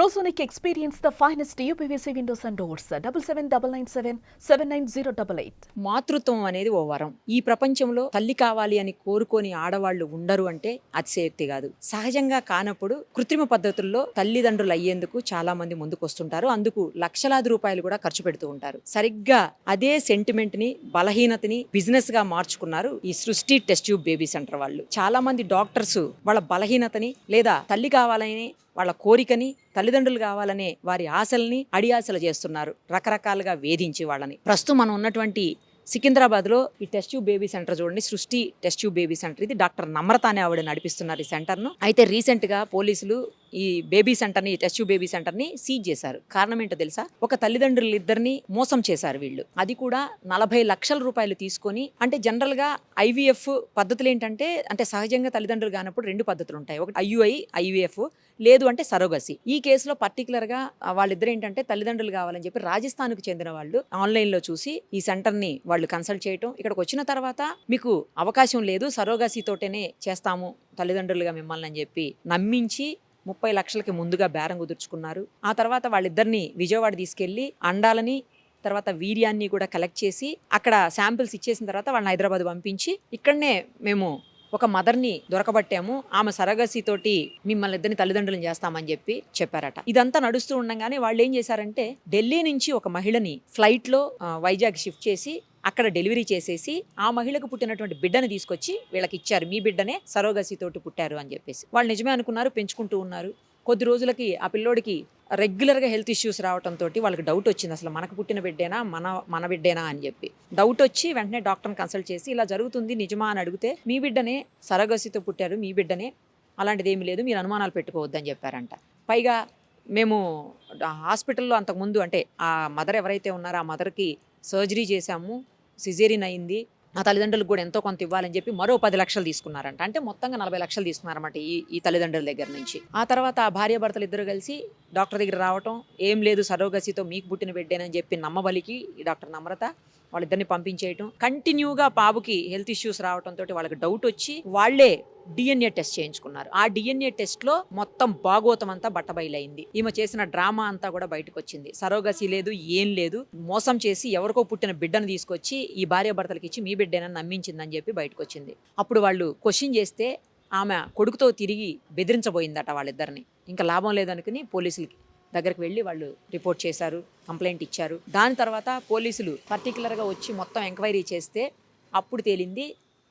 Prosonic experience the finest UPVC windows and doors. 7799779088. మాతృత్వం అనేది ఓ వరం. ఈ ప్రపంచంలో తల్లి కావాలి అని కోరుకొని ఆడవాళ్లు ఉండరు అంటే అతిశయోక్తి కాదు. సహజంగా కానప్పుడు కృత్రిమ పద్ధతుల్లో తల్లిదండ్రులు అయ్యేందుకు చాలా మంది ముందుకు వస్తుంటారు. అందుకు లక్షలాది రూపాయలు కూడా ఖర్చు పెడుతూ ఉంటారు. సరిగ్గా అదే సెంటిమెంట్ ని, బలహీనతని బిజినెస్ గా మార్చుకున్నారు ఈ సృష్టి టెస్ట్ ట్యూబ్ బేబీ సెంటర్ వాళ్ళు. చాలా మంది డాక్టర్స్ వాళ్ళ బలహీనతని లేదా తల్లి కావాలని వాళ్ళ కోరికని, తల్లిదండ్రులు కావాలనే వారి ఆశల్ని అడియాసలు చేస్తున్నారు, రకరకాలుగా వేధించి వాళ్ళని. ప్రస్తుతం మనం ఉన్నటువంటి సికింద్రాబాద్లో ఈ టెస్ట్ ట్యూబ్ బేబీ సెంటర్ చూడండి, సృష్టి టెస్ట్ ట్యూబ్ బేబీ సెంటర్. ఇది డాక్టర్ నమ్రత అనే ఆవిడ నడిపిస్తున్నారు ఈ సెంటర్ను. అయితే రీసెంట్గా పోలీసులు ఈ బేబీ సెంటర్ని, టెస్ట్ ట్యూబ్ బేబీ సెంటర్ని సీజ్ చేశారు. కారణం ఏంటో తెలుసా? ఒక తల్లిదండ్రులిద్దరిని మోసం చేశారు వీళ్ళు. అది కూడా 40 లక్షల రూపాయలు తీసుకొని. అంటే జనరల్గా ఐవీఎఫ్ పద్ధతులు ఏంటంటే, అంటే సహజంగా తల్లిదండ్రులు కానప్పుడు 2 పద్ధతులు ఉంటాయి. ఒకటి ఐవీఎఫ్, లేదు అంటే సరోగసి. ఈ కేసులో పర్టికులర్గా వాళ్ళిద్దరు ఏంటంటే తల్లిదండ్రులు కావాలని చెప్పి రాజస్థాన్కు చెందిన వాళ్ళు ఆన్లైన్లో చూసి ఈ సెంటర్ని వాళ్ళు కన్సల్ట్ చేయటం. ఇక్కడికి వచ్చిన తర్వాత మీకు అవకాశం లేదు, సరోగసి తోటనే చేస్తాము తల్లిదండ్రులుగా మిమ్మల్ని అని చెప్పి నమ్మించి 30 లక్షలకి ముందుగా బేరం కుదుర్చుకున్నారు. ఆ తర్వాత వాళ్ళిద్దరిని విజయవాడ తీసుకెళ్లి అండాలని, తర్వాత వీర్యాన్ని కూడా కలెక్ట్ చేసి అక్కడ శాంపిల్స్ ఇచ్చేసిన తర్వాత వాళ్ళని హైదరాబాద్ పంపించి ఇక్కడనే మేము ఒక మదర్ని దొరకబట్టాము, ఆమె సరగసి తోటి మిమ్మల్ని ఇద్దరిని తల్లిదండ్రులను చేస్తామని చెప్పి చెప్పారట. ఇదంతా నడుస్తూ ఉండగానే వాళ్ళు ఏం చేశారంటే, ఢిల్లీ నుంచి ఒక మహిళని ఫ్లైట్లో వైజాగ్ షిఫ్ట్ చేసి అక్కడ డెలివరీ చేసేసి ఆ మహిళకు పుట్టినటువంటి బిడ్డని తీసుకొచ్చి వీళ్ళకి ఇచ్చారు. మీ బిడ్డనే సరోగసి తోటి పుట్టారు అని చెప్పేసి. వాళ్ళు నిజమే అనుకున్నారు, పెంచుకుంటూ ఉన్నారు. కొద్ది రోజులకి ఆ పిల్లోడికి రెగ్యులర్గా హెల్త్ ఇష్యూస్ రావడంతో వాళ్ళకి డౌట్ వచ్చింది, అసలు మనకు పుట్టిన బిడ్డేనా, మన బిడ్డేనా అని చెప్పి డౌట్ వచ్చి వెంటనే డాక్టర్ని కన్సల్ట్ చేసి ఇలా జరుగుతుంది నిజమా అని అడిగితే, మీ బిడ్డనే సరగసితో పుట్టారు, మీ బిడ్డనే, అలాంటిది ఏమీ లేదు, మీరు అనుమానాలు పెట్టుకోవద్దని చెప్పారంట. పైగా మేము హాస్పిటల్లో అంతకుముందు అంటే ఆ మదర్ ఎవరైతే ఉన్నారో ఆ మదర్కి సర్జరీ చేశాము, సిజేరియన్ అయింది, ఆ తల్లిదండ్రులకు కూడా ఎంతో కొంత ఇవ్వాలని చెప్పి మరో 10 లక్షలు తీసుకున్నారంట. అంటే మొత్తంగా 40 లక్షలు తీసుకున్నారన్నమాట ఈ తల్లిదండ్రుల దగ్గర నుంచి. ఆ తర్వాత ఆ భార్యాభర్తలు ఇద్దరు కలిసి డాక్టర్ దగ్గర రావటం, ఏం లేదు సరోగసితో మీకు పుట్టిన బిడ్డేనని చెప్పి నమ్మబలికి ఈ డాక్టర్ నమ్రత వాళ్ళిద్దరిని పంపించేయటం. కంటిన్యూగా బాబుకి హెల్త్ ఇష్యూస్ రావడంతో వాళ్ళకి డౌట్ వచ్చి వాళ్లే DNA టెస్ట్ చేయించుకున్నారు. ఆ DNA టెస్ట్లో మొత్తం భాగోతం అంతా బట్టబయలైంది. ఈమె చేసిన డ్రామా అంతా కూడా బయటకు వచ్చింది. సరోగసి లేదు, ఏం లేదు, మోసం చేసి ఎవరికో పుట్టిన బిడ్డను తీసుకొచ్చి ఈ భార్యాభర్తలకు ఇచ్చి మీ బిడ్డేనని నమ్మించిందని చెప్పి బయటకు వచ్చింది. అప్పుడు వాళ్ళు క్వశ్చన్ చేస్తే ఆమె కొడుకుతో తిరిగి బెదిరించబోయిందట వాళ్ళిద్దరిని. ఇంకా లాభం లేదనుకుని పోలీసులకి దగ్గరికి వెళ్ళి వాళ్ళు రిపోర్ట్ చేశారు, కంప్లైంట్ ఇచ్చారు. దాని తర్వాత పోలీసులు పర్టికులర్గా వచ్చి మొత్తం ఎంక్వైరీ చేస్తే అప్పుడు తేలింది,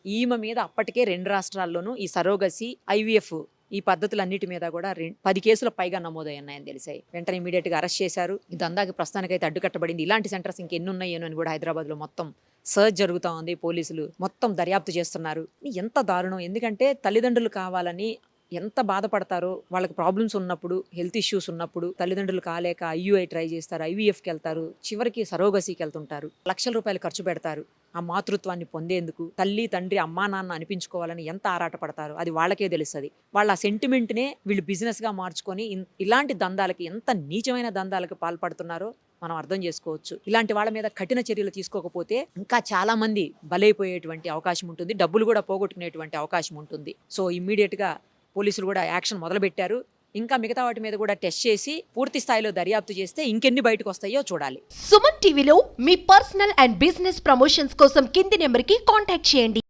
ఈమె మీద అప్పటికే 2 రాష్ట్రాల్లోనూ ఈ సరోగసి, ఐవీఎఫ్ ఈ పద్ధతులన్నిటి మీద కూడా 10 కేసుల పైగా నమోదయ్యాయని తెలిసాయి. వెంటనే ఇమీడియట్గా అరెస్ట్ చేశారు. ఇది అందాక ప్రస్తుతానికైతే అడ్డుకట్టబడింది. ఇలాంటి సెంటర్స్ ఇంకెన్ని ఉన్నాయేనో అని కూడా హైదరాబాద్లో మొత్తం సర్చ్ జరుగుతూ ఉంది. పోలీసులు మొత్తం దర్యాప్తు చేస్తున్నారు. ఎంత దారుణం! ఎందుకంటే తల్లిదండ్రులు కావాలని ఎంత బాధపడతారో, వాళ్ళకి ప్రాబ్లమ్స్ ఉన్నప్పుడు, హెల్త్ ఇష్యూస్ ఉన్నప్పుడు తల్లిదండ్రులు కాలేక IUI ట్రై చేస్తారు, IVFకి వెళ్తారు, చివరికి సరోగసికి వెళ్తుంటారు, లక్షల రూపాయలు ఖర్చు పెడతారు ఆ మాతృత్వాన్ని పొందేందుకు. తల్లి తండ్రి అమ్మా నాన్న అనిపించుకోవాలని ఎంత ఆరాటపడతారు అది వాళ్ళకే తెలుస్తుంది. వాళ్ళ ఆ సెంటిమెంట్నే వీళ్ళు బిజినెస్గా మార్చుకొని ఇలాంటి దందాలకి, ఎంత నీచమైన దందాలకు పాల్పడుతున్నారో మనం అర్థం చేసుకోవచ్చు. ఇలాంటి వాళ్ళ మీద కఠిన చర్యలు తీసుకోకపోతే ఇంకా చాలా మంది బలైపోయేటువంటి అవకాశం ఉంటుంది, డబ్బులు కూడా పోగొట్టుకునేటువంటి అవకాశం ఉంటుంది. సో ఇమ్మీడియట్గా పోలీసులు కూడా యాక్షన్ మొదలుపెట్టారు. ఇంకా మిగతా వాటి మీద కూడా టెస్ట్ చేసి పూర్తి స్థాయిలో దర్యాప్తు చేస్తే ఇంకెన్ని బయటకు వస్తాయో చూడాలి. సుమన్ టీవీలో మీ పర్సనల్ అండ్ బిజినెస్ ప్రమోషన్స్ కోసం కింది నెంబర్కి కాంటాక్ట్ చేయండి.